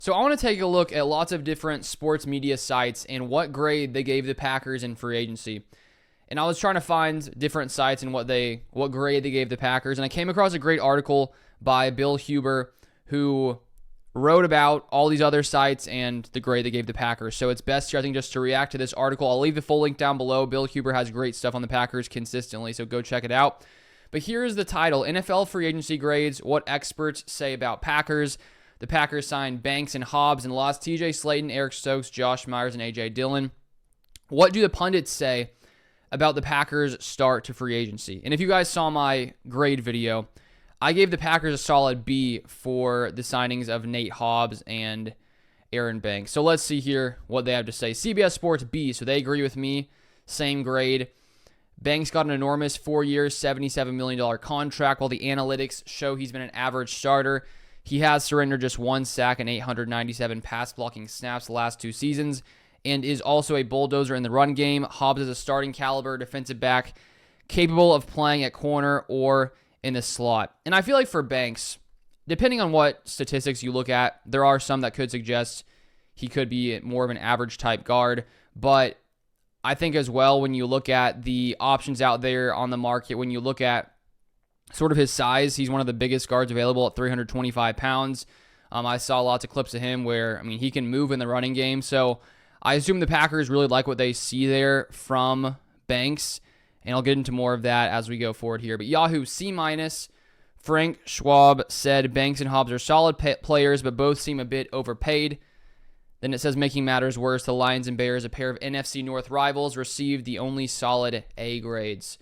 So I want to take a look at lots of different sports media sites and what grade they gave the Packers in free agency. And I was trying to find different sites and what grade they gave the Packers. And I came across a great article by Bill Huber, who wrote about all these other sites and the grade they gave the Packers. So it's best here, I think, just to react to this article. I'll leave the full link down below. Bill Huber has great stuff on the Packers consistently, so go check it out. But here's the title: NFL free agency grades, what experts say about Packers. The Packers signed Banks and Hobbs and lost TJ Slayton, Eric Stokes, Josh Myers, and AJ Dillon. What do the pundits say about the Packers' start to free agency? And if you guys saw my grade video, I gave the Packers a solid B for the signings of Nate Hobbs and Aaron Banks. So let's see here what they have to say. CBS Sports B, so they agree with me. Same grade. Banks got an enormous 4 years, $77 million contract, while the analytics show he's been an average starter. He has surrendered just 1 sack and 897 pass blocking snaps the last 2 seasons, and is also a bulldozer in the run game. Hobbs is a starting caliber defensive back capable of playing at corner or in the slot. And I feel like for Banks, depending on what statistics you look at, there are some that could suggest he could be more of an average type guard. But I think as well, when you look at the options out there on the market, when you look at sort of his size, he's one of the biggest guards available at 325 pounds. I saw lots of clips of him where, he can move in the running game. So I assume the Packers really like what they see there from Banks, and I'll get into more of that as we go forward here. But Yahoo, C-. Frank Schwab said Banks and Hobbs are solid players, but both seem a bit overpaid. Then it says, making matters worse, the Lions and Bears, a pair of NFC North rivals, received the only solid A grades.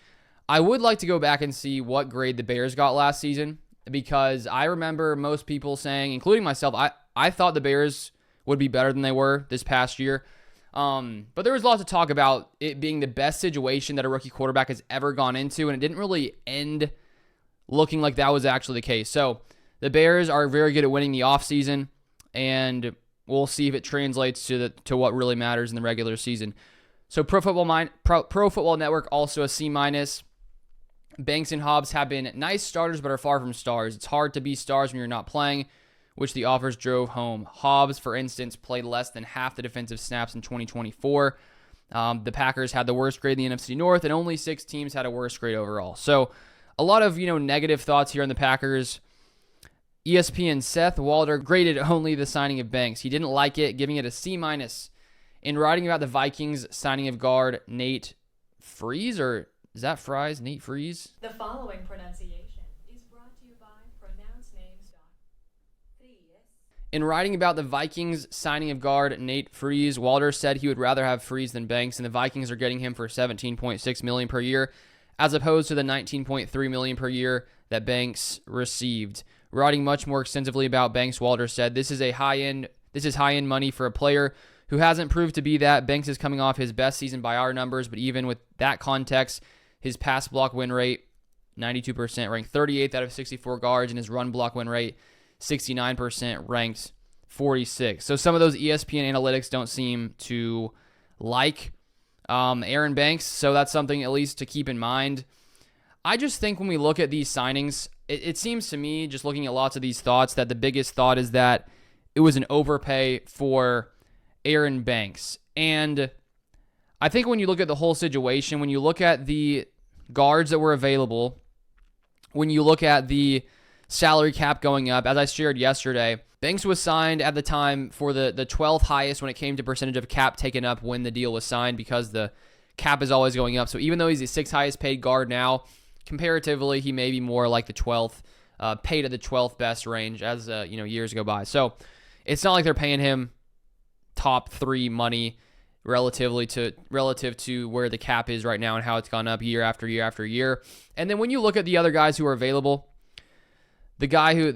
I would like to go back and see what grade the Bears got last season, because I remember most people saying, including myself, I thought the Bears would be better than they were this past year. But there was lots of talk about it being the best situation that a rookie quarterback has ever gone into, and it didn't really end looking like that was actually the case. So the Bears are very good at winning the offseason, and we'll see if it translates to what really matters in the regular season. So Pro Football Network, also a C-. Banks and Hobbs have been nice starters, but are far from stars. It's hard to be stars when you're not playing, which the offers drove home. Hobbs, for instance, played less than half the defensive snaps in 2024. The Packers had the worst grade in the NFC North, and only 6 teams had a worse grade overall. So a lot of negative thoughts here on the Packers. ESPN Seth Walder graded only the signing of Banks. He didn't like it, giving it a C-. In writing about the Vikings signing of guard Nate Freeze, or is that Fries? Nate Freeze? The following pronunciation is brought to you by pronouncenames.com. In writing about the Vikings signing of guard Nate Freeze, Walder said he would rather have Freeze than Banks, and the Vikings are getting him for $17.6 million per year, as opposed to the $19.3 million per year that Banks received. Writing much more extensively about Banks, Walder said, This is high-end money for a player who hasn't proved to be that. Banks is coming off his best season by our numbers, but even with that context, his pass block win rate, 92%, ranked 38th out of 64 guards, and his run block win rate, 69%, ranked 46. So some of those ESPN analytics don't seem to like Aaron Banks, so that's something at least to keep in mind. I just think when we look at these signings, it seems to me, just looking at lots of these thoughts, that the biggest thought is that it was an overpay for Aaron Banks. And I think when you look at the whole situation, when you look at the guards that were available, when you look at the salary cap going up, as I shared yesterday, Banks was signed at the time for the 12th highest when it came to percentage of cap taken up when the deal was signed, because the cap is always going up. So even though he's the 6th highest paid guard now, comparatively, he may be more like the 12th, paid at the 12th best range as years go by. So it's not like they're paying him top 3 money relative to where the cap is right now and how it's gone up year after year after year. And then when you look at the other guys who are available, the guy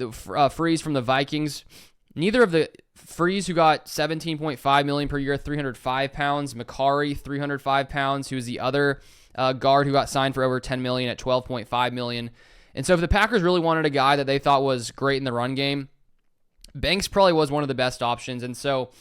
Freeze from the Vikings, neither of the Freeze, who got $17.5 million per year, 305 pounds, Macari, 305 pounds, who's the other guard who got signed for over $10 million at $12.5 million. And so if the Packers really wanted a guy that they thought was great in the run game, Banks probably was one of the best options. And so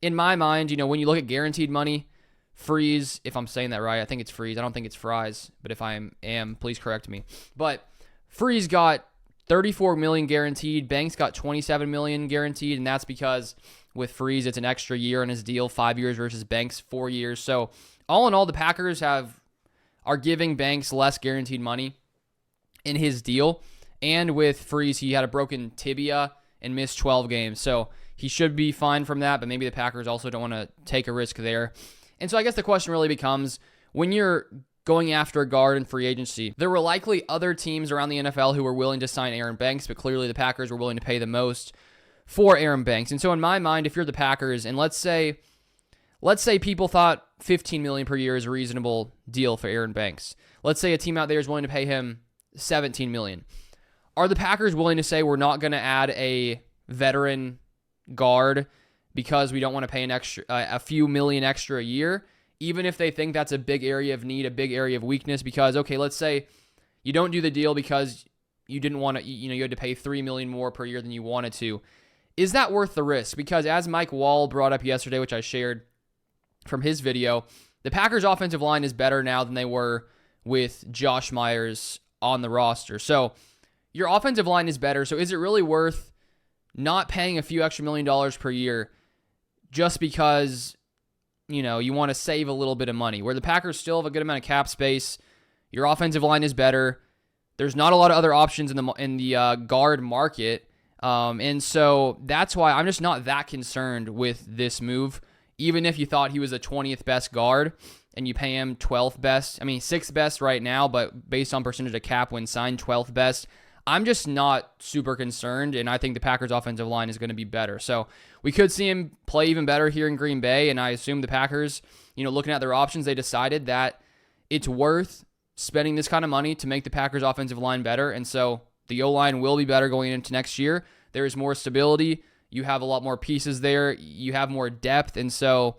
in my mind, when you look at guaranteed money, Freeze, if I'm saying that right, I think it's Freeze. I don't think it's Fries, but if I am, please correct me. But Freeze got $34 million guaranteed. Banks got $27 million guaranteed, and that's because with Freeze, it's an extra year in his deal, 5 years versus Banks 4 years. So all in all, the Packers are giving Banks less guaranteed money in his deal. And with Freeze, he had a broken tibia and missed 12 games. So he should be fine from that, but maybe the Packers also don't want to take a risk there. And so I guess the question really becomes, when you're going after a guard in free agency, there were likely other teams around the NFL who were willing to sign Aaron Banks, but clearly the Packers were willing to pay the most for Aaron Banks. And so in my mind, if you're the Packers, and let's say people thought $15 million per year is a reasonable deal for Aaron Banks. Let's say a team out there is willing to pay him $17 million. Are the Packers willing to say we're not going to add a veteran guard because we don't want to pay a few million extra a year, even if they think that's a big area of need, a big area of weakness? Because, okay, let's say you don't do the deal because you didn't want to, you had to pay $3 million more per year than you wanted to. Is that worth the risk? Because as Mike Wall brought up yesterday, which I shared from his video, the Packers' offensive line is better now than they were with Josh Myers on the roster. So your offensive line is better. So is it really worth not paying a few extra $1 million per year just because, you want to save a little bit of money? Where the Packers still have a good amount of cap space, your offensive line is better. There's not a lot of other options in the guard market. And so that's why I'm just not that concerned with this move. Even if you thought he was the 20th best guard and you pay him 12th best, 6th best right now, but based on percentage of cap when signed, 12th best, I'm just not super concerned, and I think the Packers' offensive line is going to be better. So we could see him play even better here in Green Bay, and I assume the Packers, looking at their options, they decided that it's worth spending this kind of money to make the Packers' offensive line better, and so the O-line will be better going into next year. There is more stability. You have a lot more pieces there. You have more depth, and so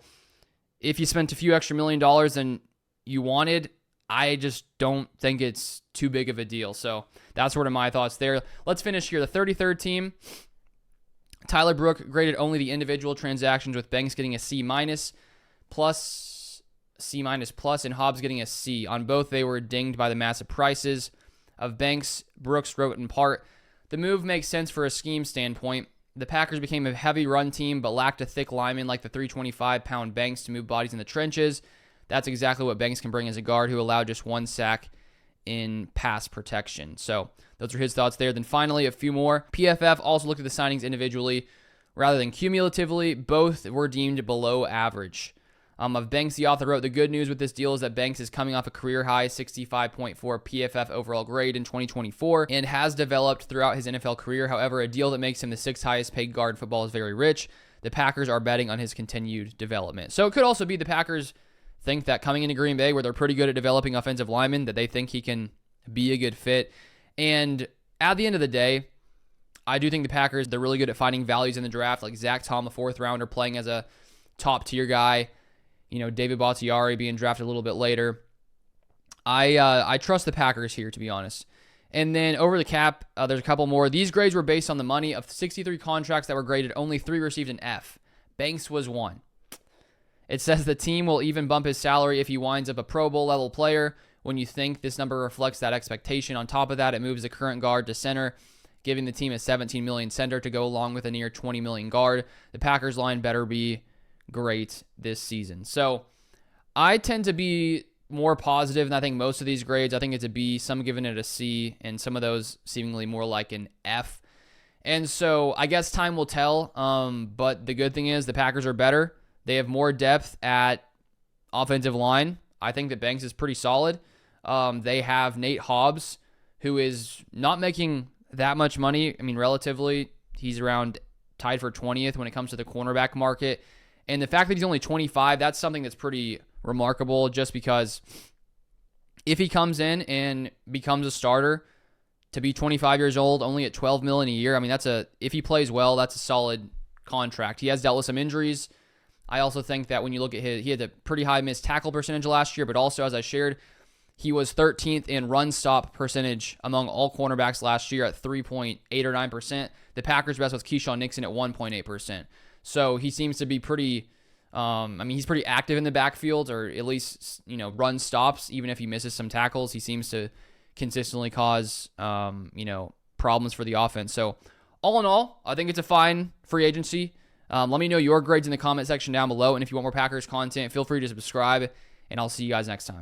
if you spent a few extra $1 million than you wanted, I just don't think it's too big of a deal. So that's sort of my thoughts there. Let's finish here. The 33rd team, Tyler Brook graded only the individual transactions, with Banks getting a C- plus, C- plus, and Hobbs getting a C. On both, they were dinged by the massive prices of Banks. Brooks wrote in part, "The move makes sense for a scheme standpoint. The Packers became a heavy run team but lacked a thick lineman like the 325-pound Banks to move bodies in the trenches. That's exactly what Banks can bring as a guard who allowed just one sack in pass protection." So those are his thoughts there. Then finally, a few more. PFF also looked at the signings individually rather than cumulatively. Both were deemed below average. Of Banks, the author wrote, "The good news with this deal is that Banks is coming off a career-high 65.4 PFF overall grade in 2024 and has developed throughout his NFL career. However, a deal that makes him the 6th highest paid guard in football is very rich. The Packers are betting on his continued development." So it could also be the Packers think that coming into Green Bay, where they're pretty good at developing offensive linemen, that they think he can be a good fit. And at the end of the day, I do think the Packers, they're really good at finding values in the draft, like Zach Tom, a 4th rounder, playing as a top-tier guy. David Bakhtiari being drafted a little bit later. I trust the Packers here, to be honest. And then over the cap, there's a couple more. These grades were based on the money. Of 63 contracts that were graded, only 3 received an F. Banks was 1. It says the team will even bump his salary if he winds up a Pro Bowl level player. When you think this number reflects that expectation, on top of that, it moves the current guard to center, giving the team a $17 million center to go along with a near $20 million guard. The Packers line better be great this season. So I tend to be more positive than I think most of these grades. I think it's a B, some giving it a C, and some of those seemingly more like an F. And so I guess time will tell. But the good thing is the Packers are better. They have more depth at offensive line. I think that Banks is pretty solid. They have Nate Hobbs, who is not making that much money. Relatively, he's around tied for 20th when it comes to the cornerback market. And the fact that he's only 25, that's something that's pretty remarkable, just because if he comes in and becomes a starter, to be 25 years old, only at $12 million a year, if he plays well, that's a solid contract. He has dealt with some injuries. I also think that when you look at he had a pretty high missed tackle percentage last year, but also, as I shared, he was 13th in run stop percentage among all cornerbacks last year at 3.8 or 9%. The Packers' best was Keyshawn Nixon at 1.8%. So he seems to be pretty, he's pretty active in the backfield, or at least, run stops. Even if he misses some tackles, he seems to consistently cause, problems for the offense. So all in all, I think it's a fine free agency. Let me know your grades in the comment section down below. And if you want more Packers content, feel free to subscribe. And I'll see you guys next time.